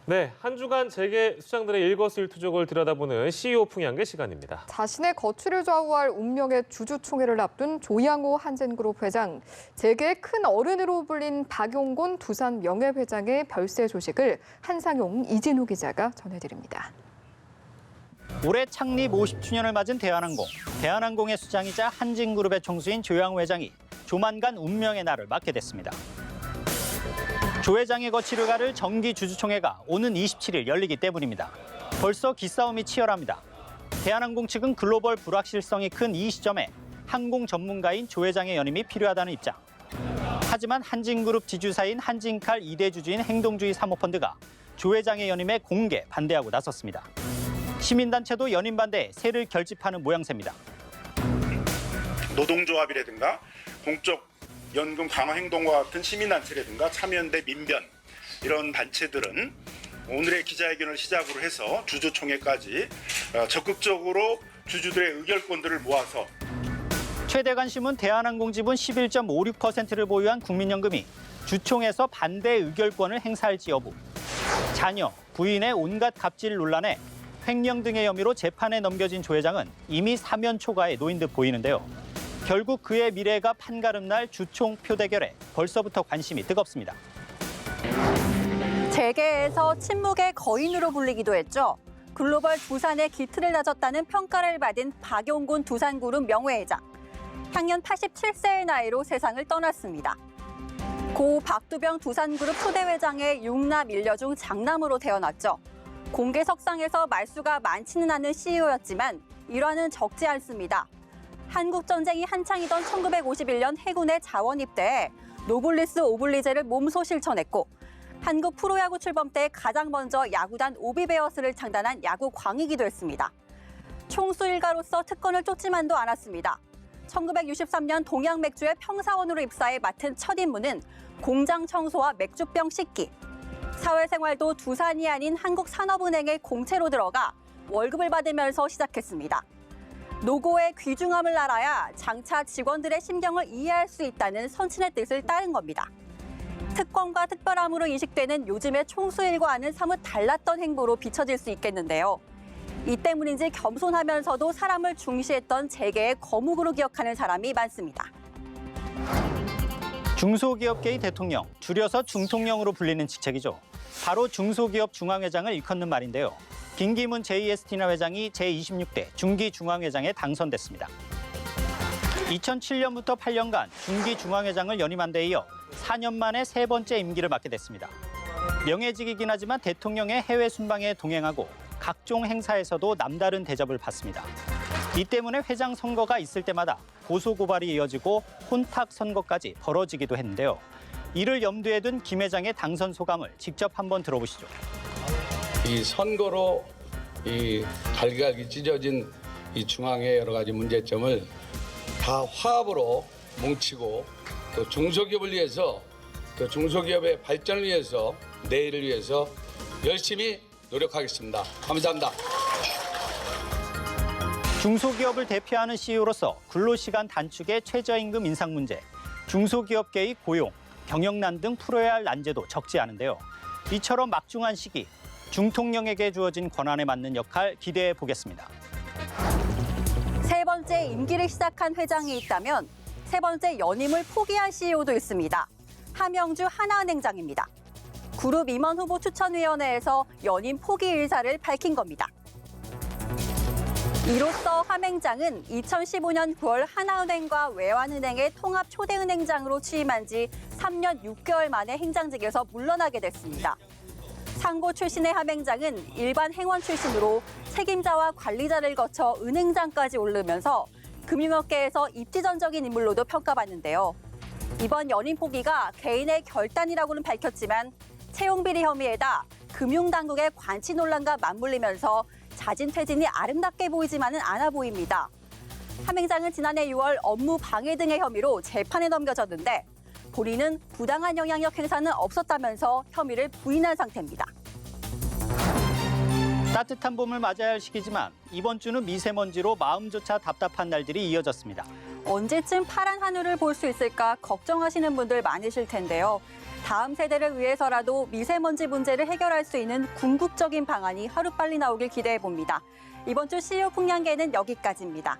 네, 한 주간 재계 수장들의 일거수일투족을 들여다보는 CEO 풍향계 시간입니다. 자신의 거취를 좌우할 운명의 주주총회를 앞둔 조양호 한진그룹 회장, 재계의 큰 어른으로 불린 박용곤 두산 명예회장의 별세 소식을 한상용, 이진우 기자가 전해드립니다. 올해 창립 50주년을 맞은 대한항공. 대한항공의 수장이자 한진그룹의 총수인 조양호 회장이 조만간 운명의 날을 맞게 됐습니다. 조 회장의 거취를 가를 정기 주주총회가 오는 27일 열리기 때문입니다. 벌써 기싸움이 치열합니다. 대한항공 측은 글로벌 불확실성이 큰 이 시점에 항공 전문가인 조 회장의 연임이 필요하다는 입장. 하지만 한진그룹 지주사인 한진칼 2대 주주인 행동주의 사모펀드가 조 회장의 연임에 공개 반대하고 나섰습니다. 시민단체도 연임 반대에 세를 결집하는 모양새입니다. 노동조합이라든가 공적 연금 강화 행동과 같은 시민단체라든가 참여연대, 민변 이런 단체들은 오늘의 기자회견을 시작으로 해서 주주총회까지 적극적으로 주주들의 의결권들을 모아서 최대 관심은 대한항공 지분 11.56%를 보유한 국민연금이 주총에서 반대 의결권을 행사할지 여부. 자녀, 부인의 온갖 갑질 논란에 횡령 등의 혐의로 재판에 넘겨진 조 회장은 이미 사면 초과에 놓인 듯 보이는데요. 결국 그의 미래가 판가름 날 주총 표대결에 벌써부터 관심이 뜨겁습니다. 재계에서 침묵의 거인으로 불리기도 했죠. 글로벌 두산의 기틀을 다졌다는 평가를 받은 박용곤 두산그룹 명예회장. 향년 87세의 나이로 세상을 떠났습니다. 고 박두병 두산그룹 초대회장의 육남 일녀 중 장남으로 태어났죠. 공개석상에서 말수가 많지는 않은 CEO였지만 일화는 적지 않습니다. 한국전쟁이 한창이던 1951년 해군에 자원 입대해 노블리스 오블리제를 몸소 실천했고 한국 프로야구 출범 때 가장 먼저 야구단 오비베어스를 창단한 야구 광이기도 했습니다. 총수 일가로서 특권을 쫓지만도 않았습니다. 1963년 동양맥주의 평사원으로 입사해 맡은 첫 임무는 공장 청소와 맥주병 씻기. 사회생활도 두산이 아닌 한국산업은행의 공채로 들어가 월급을 받으면서 시작했습니다. 노고의 귀중함을 알아야 장차 직원들의 심경을 이해할 수 있다는 선친의 뜻을 따른 겁니다. 특권과 특별함으로 인식되는 요즘의 총수 일과는 사뭇 달랐던 행보로 비춰질 수 있겠는데요. 이 때문인지 겸손하면서도 사람을 중시했던 재계의 거목으로 기억하는 사람이 많습니다. 중소기업계의 대통령, 줄여서 중통령으로 불리는 직책이죠. 바로 중소기업 중앙회장을 일컫는 말인데요. 김기문 JST나 회장이 제26대 중기중앙회장에 당선됐습니다. 2007년부터 8년간 중기중앙회장을 연임한 데 이어 4년 만에 세 번째 임기를 맡게 됐습니다. 명예직이긴 하지만 대통령의 해외 순방에 동행하고 각종 행사에서도 남다른 대접을 받습니다. 이 때문에 회장 선거가 있을 때마다 고소고발이 이어지고 혼탁 선거까지 벌어지기도 했는데요. 이를 염두에 둔 김 회장의 당선 소감을 직접 한번 들어보시죠. 이 선거로 이 갈기갈기 찢어진 이 중앙의 여러 가지 문제점을 다 화합으로 뭉치고 또 중소기업을 위해서 또 중소기업의 발전을 위해서 내일을 위해서 열심히 노력하겠습니다. 감사합니다. 중소기업을 대표하는 CEO로서 근로시간 단축의 최저임금 인상 문제, 중소기업계의 고용, 경영난 등 풀어야 할 난제도 적지 않은데요. 이처럼 막중한 시기, 중통령에게 주어진 권한에 맞는 역할 기대해 보겠습니다. 세 번째 임기를 시작한 회장이 있다면 세 번째 연임을 포기한 CEO도 있습니다. 함영주 하나은행장입니다. 그룹 임원 후보 추천위원회에서 연임 포기 의사를 밝힌 겁니다. 이로써 함행장은 2015년 9월 하나은행과 외환은행의 통합 초대은행장으로 취임한 지 3년 6개월 만에 행장직에서 물러나게 됐습니다. 상고 출신의 함행장은 일반 행원 출신으로 책임자와 관리자를 거쳐 은행장까지 오르면서 금융업계에서 입지전적인 인물로도 평가받는데요. 이번 연임 포기가 개인의 결단이라고는 밝혔지만 채용비리 혐의에다 금융당국의 관치 논란과 맞물리면서 자진 퇴진이 아름답게 보이지만은 않아 보입니다. 함행장은 지난해 6월 업무 방해 등의 혐의로 재판에 넘겨졌는데 본인은 부당한 영향력 행사는 없었다면서 혐의를 부인한 상태입니다. 따뜻한 봄을 맞아야 할 시기지만 이번 주는 미세먼지로 마음조차 답답한 날들이 이어졌습니다. 언제쯤 파란 하늘을 볼 수 있을까 걱정하시는 분들 많으실 텐데요. 다음 세대를 위해서라도 미세먼지 문제를 해결할 수 있는 궁극적인 방안이 하루빨리 나오길 기대해 봅니다. 이번 주 CEO 풍량계는 여기까지입니다.